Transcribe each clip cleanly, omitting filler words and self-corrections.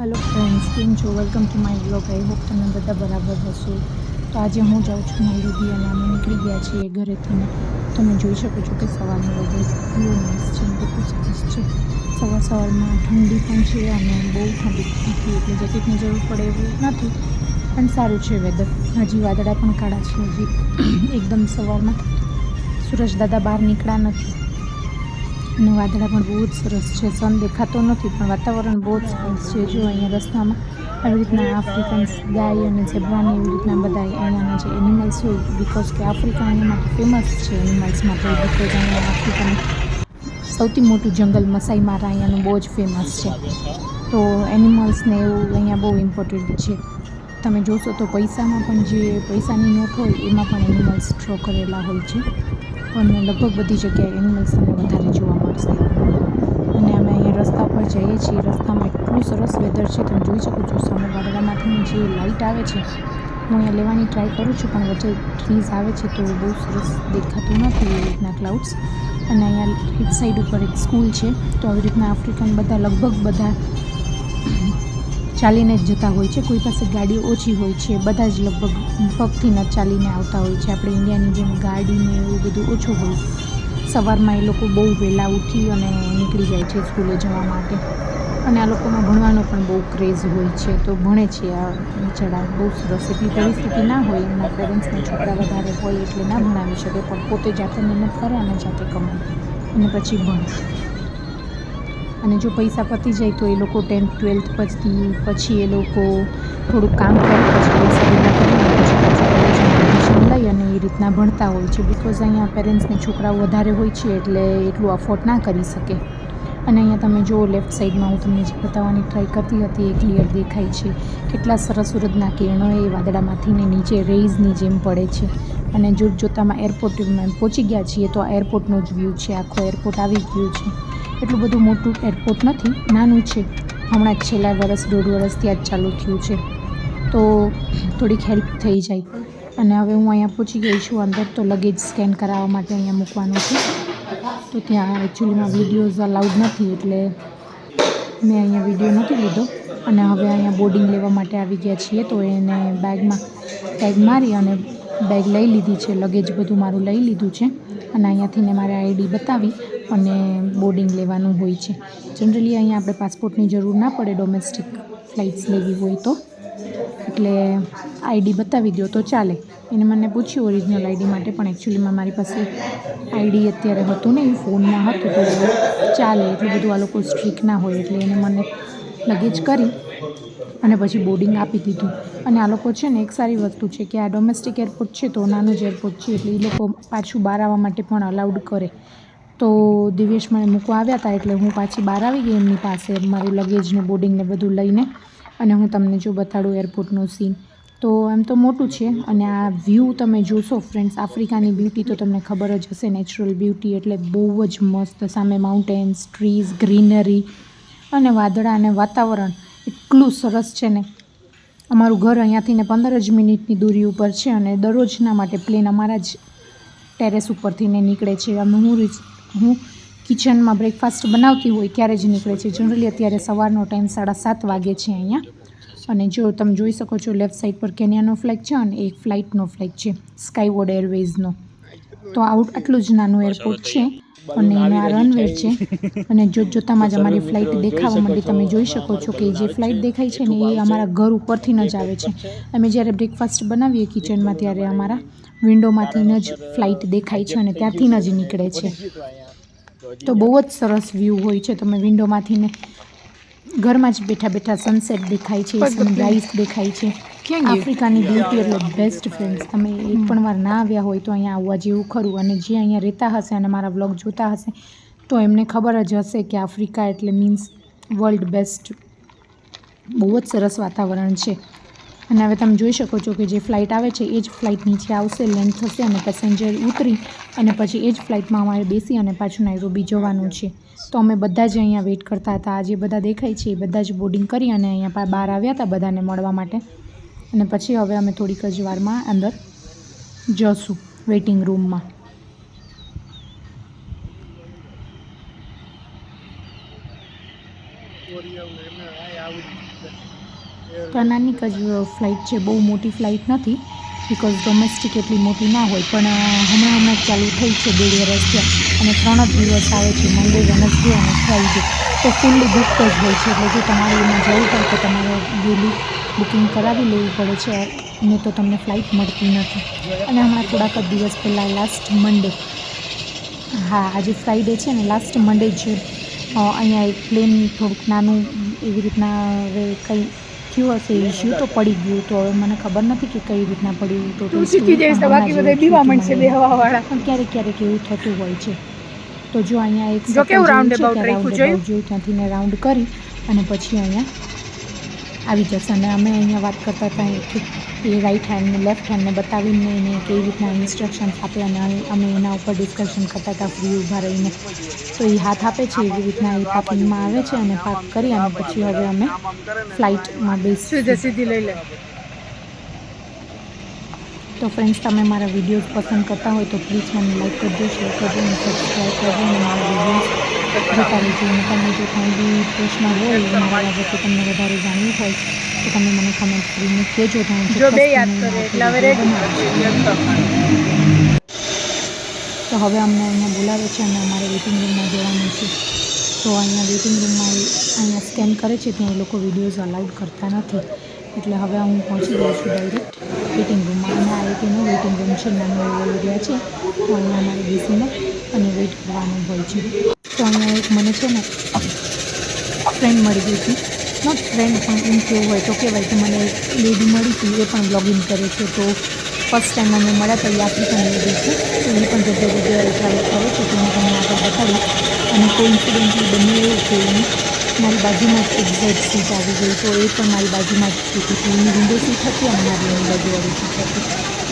Hello friends, केम छो? Welcome to my blog. I hope તમે બધા બરાબર હશો। તો આજે હું જાઉં છું નવરીદી અને અમે નીકળી ગયા છીએ ઘરેથી ને તમે જોઈ શકો છો કે સવારનું વેધર કેટલું નાઇસ છે અને કેટલું સરસ છે। સવારમાં ઠંડી પણ છે અને બહુ ઠંડી નથી, એટલે જેકેટની જરૂર પડે એવું નથી, પણ સારું છે વેધર। હજી વાદળા પણ કાળા છે, હજી એકદમ સવારમાં સૂરજ દાદા બહાર નીકળ્યા નથી અને વાદળા પણ બહુ જ સરસ છે। સન દેખાતો નથી પણ વાતાવરણ બહુ જ સરસ છે। જો અહીંયા રસ્તામાં આવી રીતના આફ્રિકન્સ ગાય અને ઝેબ્રાને એવી રીતના બધા અહીંયાના જે એનિમલ્સ હોય, બિકોઝ કે આફ્રિકા અહીંયા માટે ફેમસ છે એનિમલ્સ માટે, બિકોઝ અહીંયા આફ્રિકાનું સૌથી મોટું જંગલ મસાઈ મારા અહીંયાનું બહુ જ ફેમસ છે। તો એનિમલ્સને એવું અહીંયા બહુ ઇમ્પોર્ટન્ટ છે। તમે જોશો તો પૈસામાં પણ જે પૈસાની નોટ હોય એમાં પણ એનિમલ્સ ડ્રો કરેલા હોય છે અને લગભગ બધી જગ્યાએ એનિમલ્સ તમને વધારે જોવા મળશે। અને અમે અહીંયા રસ્તા પર જઈએ છીએ, રસ્તામાં એટલું સરસ વેધર છે, તમે જોઈ શકો છો। સામે વાદળામાંથી જે લાઇટ આવે છે, હું અહીંયા લેવાની ટ્રાય કરું છું, પણ વચ્ચે ટ્રીઝ આવે છે તો બહુ સરસ દેખાતું નથી એવી રીતના ક્લાઉડ્સ। અને અહીંયા રાઈટ સાઈડ ઉપર એક સ્કૂલ છે, તો આવી રીતના આફ્રિકન બધા લગભગ બધા ચાલીને જ જતા હોય છે, કોઈ પાસે ગાડી ઓછી હોય છે, બધા જ લગભગ પગથી ન ચાલીને આવતા હોય છે। આપણે ઇન્ડિયાની જેમ ગાડીને એવું બધું ઓછું હોય। સવારમાં એ લોકો બહુ વહેલા ઉઠી અને નીકળી જાય છે સ્કૂલે જવા માટે, અને આ લોકોમાં ભણવાનો પણ બહુ ક્રેઝ હોય છે, તો ભણે છે આ બિચારા બહુ સરસ। એટલી પરિસ્થિતિ ના હોય, એમના પેરેન્ટ્સને છોકરા વધારે હોય એટલે ના ભણાવી શકે, પણ પોતે જાતે મહેનત કરે અને જાતે કમાય અને પછી ભણે। અને જો પૈસા પતી જાય તો એ લોકો 10th 12th પછી એ લોકો થોડુંક કામ કરે, પછી પૈસા ભેગા કરીને પછી પાછું કોલેજમાં એડમિશન લઈ અને એ રીતના ભણતા હોય છે, બિકોઝ અહીંયા પેરેન્ટ્સને છોકરાઓ વધારે હોય છે એટલે એટલું અફોર્ડ ના કરી શકે। અને અહીંયા તમે જુઓ લેફ્ટ સાઈડમાં, હું તમને જે બતાવવાની ટ્રાય કરતી હતી એ ક્લિયર દેખાય છે। કેટલા સરસ સૂરજના કિરણો એ વાદળામાંથી ને નીચે રેઇઝની જેમ પડે છે। અને જોતામાં એરપોર્ટમાં પહોંચી ગયા છીએ, તો આ એરપોર્ટનો જ વ્યૂ છે, આખો એરપોર્ટ આવી ગયું છે। એટલું બધું મોટું એરપોર્ટ નથી, નાનું છે, હમણાં જ છેલ્લા વર્ષ 1.5 વર્ષથી જ ચાલુ થયું છે, તો થોડીક હેલ્પ થઈ જાય। અને હવે હું અહીંયા પહોંચી ગઈ છું અંદર, તો લગેજ સ્કેન કરાવવા માટે અહીંયા મૂકવાનું છે, તો ત્યાં એકચ્યુઅલીમાં વિડીયોઝ અલાઉડ નથી એટલે મેં અહીંયા વિડીયો નથી લીધો। અને હવે અહીંયા બોર્ડિંગ લેવા માટે આવી ગયા છીએ, તો એને બેગમાં ટેગ મારી અને બેગ લઈ લીધી છે, લગેજ બધું મારું લઈ લીધું છે, અને અહીંયાથી ને મારે આઈડી બતાવી અને બોર્ડિંગ લેવાનું હોય છે। જનરલી અહીંયા આપણે પાસપોર્ટની જરૂર ના પડે ડોમેસ્ટિક ફ્લાઇટ્સ લેવી હોય તો, એટલે આઈડી બતાવી દો તો ચાલે। એને મને પૂછ્યું ઓરિજિનલ આઈડી માટે, પણ એકચ્યુઅલીમાં મારી પાસે આઈડી અત્યારે હતું નહીં, ફોનમાં હતું, તો ચાલે, એટલું બધું આ લોકો સ્ટ્રિક્ટ ના હોય, એટલે એને મને લગેજ કરી અને પછી બોર્ડિંગ આપી દીધું। અને આ લોકો છે ને એક સારી વસ્તુ છે કે આ ડોમેસ્ટિક એરપોર્ટ છે તો નાનું જ એરપોર્ટ છે, એટલે એ લોકો પાછું બહાર આવવા માટે પણ અલાઉડ કરે। તો દિવ્યેશ મને મૂકવા આવ્યા હતા એટલે હું પાછી બહાર આવી ગઈ એમની પાસે, મારું લગેજને બોર્ડિંગને બધું લઈને। અને હું તમને જો બતાડું એરપોર્ટનો સીન, તો એમ તો મોટું છે, અને આ વ્યૂ તમે જોશો ફ્રેન્ડ્સ, આફ્રિકાની બ્યુટી તો તમને ખબર જ હશે, નેચરલ બ્યુટી એટલે બહુ જ મસ્ત। સામે માઉન્ટેન્સ, ટ્રીઝ, ગ્રીનરી અને વાદળા અને વાતાવરણ એટલું સરસ છે ને। અમારું ઘર અહીંયાથી ને 15 જ મિનિટની દૂરી ઉપર છે, અને દરરોજના માટે પ્લેન અમારા જ ટેરેસ ઉપરથી ને નીકળે છે। હું કિચનમાં બ્રેકફાસ્ટ બનાવતી હોય ત્યારે જ નીકળે છે। જનરલી અત્યારે સવારનો ટાઈમ 7:30 વાગે છે અહીંયા। અને જો તમે જોઈ શકો છો લેફ્ટ સાઈડ પર કેન્યાનો ફ્લેગ છે અને એક ફ્લાઇટનો ફ્લેગ છે, સ્કાયવોડ એરવેઝનો। તો આટલું જ નાનું એરપોર્ટ છે અને એનો આ રનવે છે, અને જોતામાં જ અમારી ફ્લાઇટ દેખાવા માંડી। તમે જોઈ શકો છો કે જે ફ્લાઇટ દેખાય છે ને એ અમારા ઘર ઉપરથી જ આવે છે। અમે જ્યારે બ્રેકફાસ્ટ બનાવીએ કિચનમાં ત્યારે અમારા વિન્ડોમાંથી જ ફ્લાઇટ દેખાય છે અને ત્યાંથી જ નીકળે છે, તો બહુ જ સરસ વ્યૂ હોય છે। તમે વિન્ડોમાંથી ને ઘરમાં જ બેઠા બેઠા સનસેટ દેખાય છે, સનરાઈઝ દેખાય છે। આફ્રિકાની બ્યુટી એટલે બેસ્ટ ફ્રેન્ડ્સ, તમે એક પણ વાર ના આવ્યા હોય તો અહીંયા આવવા જેવું ખરું। અને જે અહીંયા રહેતા હશે અને મારા વ્લોગ જોતા હશે તો એમને ખબર જ હશે કે આફ્રિકા એટલે મીન્સ વર્લ્ડ બેસ્ટ, બહુ જ સરસ વાતાવરણ છે। અને હવે તમે જોઈ શકો છો કે જે ફ્લાઇટ આવે છે એ જ ફ્લાઇટ નીચે આવશે, લેન્ડ થશે અને પેસેન્જર ઉતરી અને પછી એ જ ફ્લાઇટમાં અમારે બેસી અને પાછું નાઇરોબી જવાનું છે। તો અમે બધા જ અહીંયા વેઇટ કરતા હતા। આ જે બધા દેખાય છે એ બધા જ બોર્ડિંગ કરી અને અહીંયા બહાર આવ્યા હતા બધાને મળવા માટે, અને પછી હવે અમે થોડીક જ વારમાં અંદર જશું વેઇટિંગ રૂમમાં। તો આ નાની જ ફ્લાઇટ છે, બહુ મોટી ફ્લાઇટ નથી, બિકોઝ ડોમેસ્ટિક એટલી મોટી ના હોય, પણ હમણાં જ ચાલુ થઈ છે 1.5 વર્ષ થયા, અને 3 જ દિવસ આવે છે, મંડે, વેનસડે અને ફ્રાઈડે. તો ફૂલ્લી બુક જ હોય છે, એટલે જો તમારે એમાં જવું હોય તો તમારે વહેલું બુકિંગ કરાવી લેવું પડે છે, ને તો તમને ફ્લાઇટ મળતી નથી. અને હમણાં થોડાક જ દિવસ પહેલાં લાસ્ટ મંડે, હા આજે ફ્રાઈડે છે ને, લાસ્ટ મંડે જ અહીંયા એક પ્લેન થોડુંક નાનું એવી રીતના હવે કંઈ થયું હશે ઇશ્યુ, તો પડી ગયું. તો હવે મને ખબર નથી કે કઈ રીતના પડ્યું, તો પણ ક્યારેક ક્યારેક એવું થતું હોય છે. તો જો અહીંયા એક સર્કલ જેવું છે, ત્યાં રાઉન્ડ અબાઉટ જોયું, ત્યાંથી ને રાઉન્ડ કરી અને પછી અહીંયા આવી જશે. અને અમે અહીંયા વાત કરતા હતા કે એ રાઈટ હેન્ડ ને લેફ્ટ હેન્ડને બતાવીને એને કેવી રીતના ઇન્સ્ટ્રક્શન્સ આપે, અને અમે એના ઉપર ડિસ્કશન કરતા હતા ફ્રી ઊભા રહીને. તો એ હાથ આપે છે, એવી રીતના એ પાર્કિંગમાં આવે છે, અને પાર્ક કરી અને પછી હવે અમે ફ્લાઇટમાં બેસીશું. તો ફ્રેન્ડ્સ, તમે મારા વિડીયોઝ પસંદ કરતા હોય તો પ્લીઝ મને લાઈક કરજો, શેર કરજો અને સબસ્ક્રાઈબ કરજો, અને મારા વિડીયોઝ જોતા રહેજો. અને તમને જો કંઈ બી પ્રશ્ન હોય મારા બાબતે, તમને વધારે જાણવું હોય તો તમે મને કમેન્ટ કરીને કહેજો, તો હું તો હવે અમને અહીંયા બોલાવે છે અને અમારે વેઇટિંગ રૂમમાં જવાનું છે. તો અહીંયા વેઇટિંગ રૂમમાં અહીંયા સ્કેન કરે છે, ત્યાં એ લોકો વિડીયોઝ અલાઉડ કરતા નથી. એટલે હવે હું પહોંચી ગઈ છું ડાયરેક્ટ વેઇટિંગ રૂમમાં, અને આ એક એનો વેઇટિંગ રૂમ છે, નાનો એવો એરિયા છે. તો અહીંયા અમારે બેસીને અને વેઇટ કરવાનું હોય છે. તો અહીંયા એક મને છે ને ફ્રેન્ડ મળી ગઈ હતી, નોટ ફ્રેન્ડ પણ એમ કેવું હોય તો કહેવાય કે મને એક લેડી મળી હતી, એ પણ બ્લોગિંગ કરે છે. તો ફર્સ્ટ ટાઈમ અમે મળ્યા હતા, એ આફ્રિકન લેડી છે, તો એ પણ જગ્યાએ ટ્રાવેલ કરે છે, તો હું તમને આગળ બતાવીશ. અને કોઇન્સિડન્ટલી બન્યું એવું કે મારી બાજુમાં જ એક્ઝેક્ટ સીટ આવી ગઈ, તો એ પણ મારી બાજુમાં જ સીટ હતી, એની વિન્ડો સીટ હતી અને મારી એની બાજુવાળી સીટ હતી.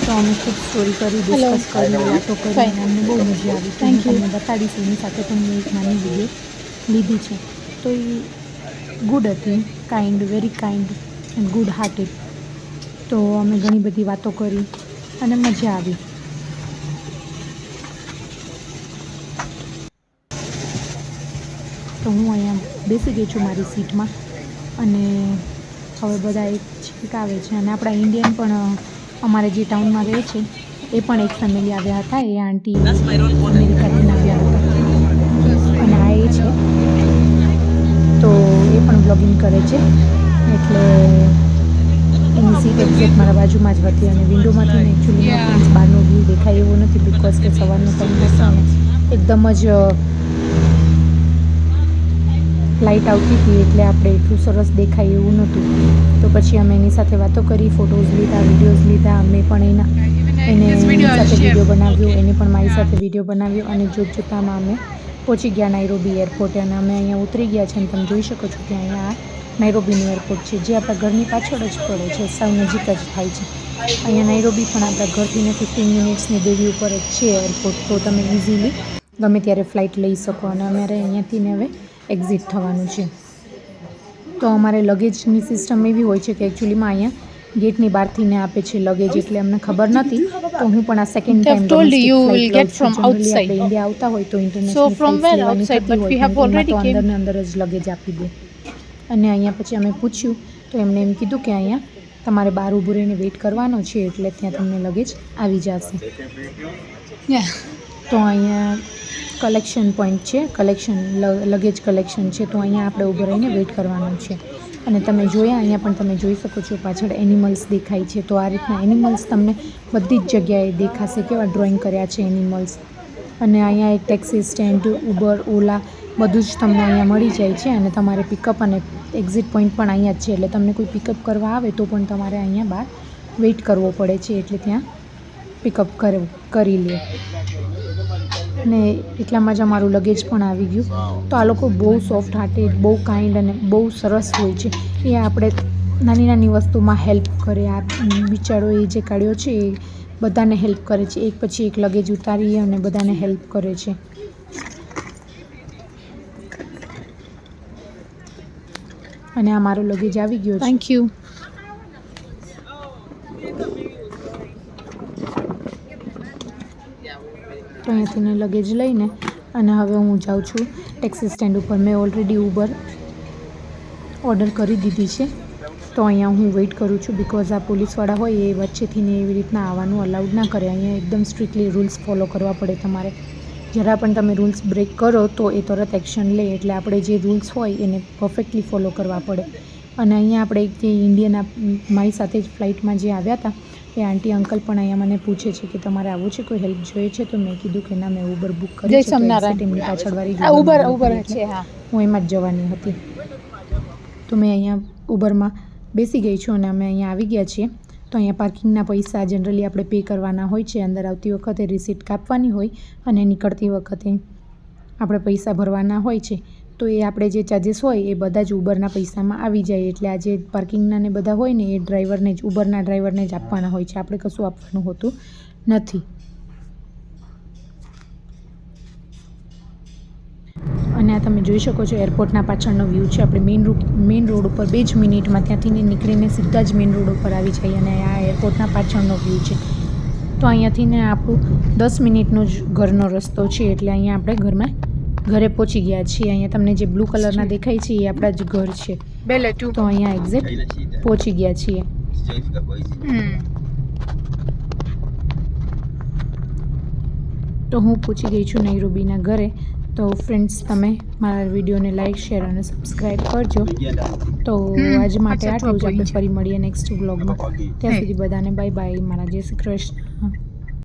તો અમે ખૂબ સ્ટોરી કરી, ડિસ્કસ કરી, વાતો કરી, અને અમને બહુ મજા આવી. Thank you. તમને બતાડીશ, એની સાથે પણ મેં એક નાની વિડીયો લીધી છે. તો એ ગુડ હતી, kind, very kind and good hearted. તો અમે ઘણી બધી વાતો કરી અને મજા આવી. તો હું અહીંયા બેસી ગઈ છું મારી સીટમાં, અને હવે બધા એક છીક આવે છે. અને આપણા ઇન્ડિયન પણ અમારે જે ટાઉનમાં રહે છે, એ પણ એક ફેમિલી આવ્યા હતા. એ આંટી અમેરિકાથી આવ્યા હતા, અને આ એ છે, તો એ પણ બ્લોગિંગ કરે છે. એટલે એની સીટ એક્ઝેક્ટ મારા બાજુમાં જ હતી, અને વિન્ડોમાંથી ને એકચ્યુઅલી બહારનો વ્યૂ દેખાય એવો નથી, બિકોઝ કે સવારનો ટાઈમ હતો અને એકદમ જ લાઇટ આવતી હતી, એટલે આપણે એટલું સરસ દેખાય એવું નહોતું. તો પછી અમે એની સાથે વાતો કરી, ફોટોઝ લીધા, વિડીયોઝ લીધા. અમે પણ એને સાથે વિડીયો બનાવ્યો, એને પણ મારી સાથે વિડીયો બનાવ્યો, અને જોતજોતામાં અમે પહોંચી ગયા નાઇરોબી એરપોર્ટે. અને અમે અહીંયા ઉતરી ગયા છે, અને તમે જોઈ શકો છો કે અહીંયા નાઇરોબીનું એરપોર્ટ છે, જે આપણા ઘરની પાછળ જ પડે છે, સાવ નજીક જ થાય છે. અહીંયા નાઇરોબી પણ આપણા ઘરથી ને 15 મિનિટ્સની દૂરી ઉપર જ છે એરપોર્ટ, તો તમે ઇઝીલી ગમે ત્યારે ફ્લાઇટ લઈ શકો. અને અમારે અહીંયાથી ને હવે એક્ઝિટ થવાનું છે. તો અમારે લગેજની સિસ્ટમ એવી હોય છે કે એકચ્યુઅલીમાં અહીંયા ગેટની બહારથી ને આપે છે લગેજ, એટલે અમને ખબર નથી. તો હું પણ આ સેકન્ડ ટાઈમ ડોમેસ્ટિક ફ્લાઇટ લઉં છું. જનરલી આપણે ઇન્ડિયા આવતા હોય તો ઇન્ટરનેશનલ ફ્લાઇટ લેવાની થતી હોય, તો અંદરને અંદર જ લગેજ આપી દે. અને અહીંયા પછી અમે પૂછ્યું, તો એમણે એમ કીધું કે અહીંયા તમારે બહાર ઊભું રહીને વેઇટ કરવાનો છે, એટલે ત્યાં તમને લગેજ આવી જશે. તો અહીંયા કલેક્શન પોઈન્ટ છે, લગેજ કલેક્શન છે, તો અહીંયા આપણે ઊભું રહીને વેઇટ કરવાનું છે. અને તમે જોયા, અહીંયા પણ તમે જોઈ શકો છો પાછળ એનિમલ્સ દેખાય છે. તો આ રીતના એનિમલ્સ તમને બધી જ જગ્યાએ દેખાશે, કેવા ડ્રોઈંગ કર્યા છે એનિમલ્સ. અને અહીંયા એક ટેક્સી સ્ટેન્ડ, ઉબર, ઓલા બધું જ તમને અહીંયા મળી જાય છે. અને તમારે પિકઅપ અને એક્ઝિટ પોઈન્ટ પણ અહીંયા જ છે, એટલે તમને કોઈ પિકઅપ કરવા આવે તો પણ તમારે અહીંયા બહાર વેઇટ કરવો પડે છે, એટલે ત્યાં પિકઅપ કરી લે. અને એટલામાં જ અમારું લગેજ પણ આવી ગયું. તો આ લોકો બહુ સોફ્ટ હાર્ટેડ, બહુ કાઇન્ડ અને બહુ સરસ હોય છે. એ આપણે નાની નાની વસ્તુમાં હેલ્પ કરે. આ બિચારો એ જે કાઢ્યો છે એ બધાને હેલ્પ કરે છે, એક પછી એક લગેજ ઉતારી અને બધાને હેલ્પ કરે છે. અને આ મારો લગેજ આવી ગયો છે. Thank you. તો અહીંયાથી લગેજ લઈને અને હવે હું જાઉં છું ટેક્સી સ્ટેન્ડ ઉપર. મેં ઓલરેડી ઓર્ડર કરી દીધી છે. તો અહીંયા હું વેઇટ કરું છું બિકોઝ આ પોલીસવાળા હોય એ વચ્ચેથી ને એવી રીતના આવવાનું અલાઉડ ના કરે. અહીંયા એકદમ સ્ટ્રિક્ટલી રૂલ્સ ફોલો કરવા પડે તમારે. જરા પણ તમે રૂલ્સ બ્રેક કરો તો એ તરત એક્શન લે. એટલે આપણે જે રૂલ્સ હોય એને પરફેક્ટલી ફોલો કરવા પડે. અને અહીંયા આપણે જે ઇન્ડિયન મારી સાથે જ ફ્લાઇટમાં જે આવ્યા હતા એ આંટી અંકલ પણ અહીંયા મને પૂછે છે કે તમારે આવું છે, કોઈ હેલ્પ જોઈએ છે? તો મેં કીધું કે ના, મેં ઉબર બુક કરી છે. એમની પાછળવાળી ઉબર છે, હા, હું એમાં જ જવાની હતી. તો મેં અહીંયા ઉબરમાં બેસી ગઈ છું અને અમે અહીંયા આવી ગયા છીએ. તો અહીંયા પાર્કિંગના પૈસા જનરલી આપણે પે કરવાના હોય છે. અંદર આવતી વખતે રિસીટ કાપવાની હોય અને નીકળતી વખતે આપણે પૈસા ભરવાના હોય છે. તો એ આપણે જે ચાર્જીસ હોય એ બધા જ ઉબરના પૈસામાં આવી જાય. એટલે આ જે પાર્કિંગના ને બધા હોય ને એ ડ્રાઈવરને જ, ઉબરના ડ્રાઈવરને જ આપવાના હોય છે. આપણે કશું આપવાનું હોતું નથી. અને આ તમે જોઈ શકો છો એરપોર્ટના પાછળનો વ્યૂ છે. આપણે મેઇન રોડ ઉપર 2 જ મિનિટમાં ત્યાંથી નીકળીને સીધા જ મેઇન રોડ ઉપર આવી જઈએ. અને આ એરપોર્ટના પાછળનો વ્યૂ છે. તો અહીંયાથી ને આપણું 10 મિનિટનો જ ઘરનો રસ્તો છે. એટલે અહીંયા આપણે ઘરે પહોંચી ગયા છીએ. અહીંયા તમને જે બ્લુ કલરના દેખાય છે એ આપણા જ ઘર છે. તો અહીંયા એક્ઝેક્ટ પહોંચી ગયા છીએ. તો હું પહોંચી ગઈ છું નૈરોબીના ઘરે. તો ફ્રેન્ડ્સ, તમે મારા વિડીયોને લાઇક, શેર અને સબસ્ક્રાઈબ કરજો. તો આજ માટે આટલું જ. આપણે ફરી મળીએ નેક્સ્ટ વ્લોગમાં. ત્યાં સુધી બધાને બાય બાય. મારા જય શ્રી કૃષ્ણ.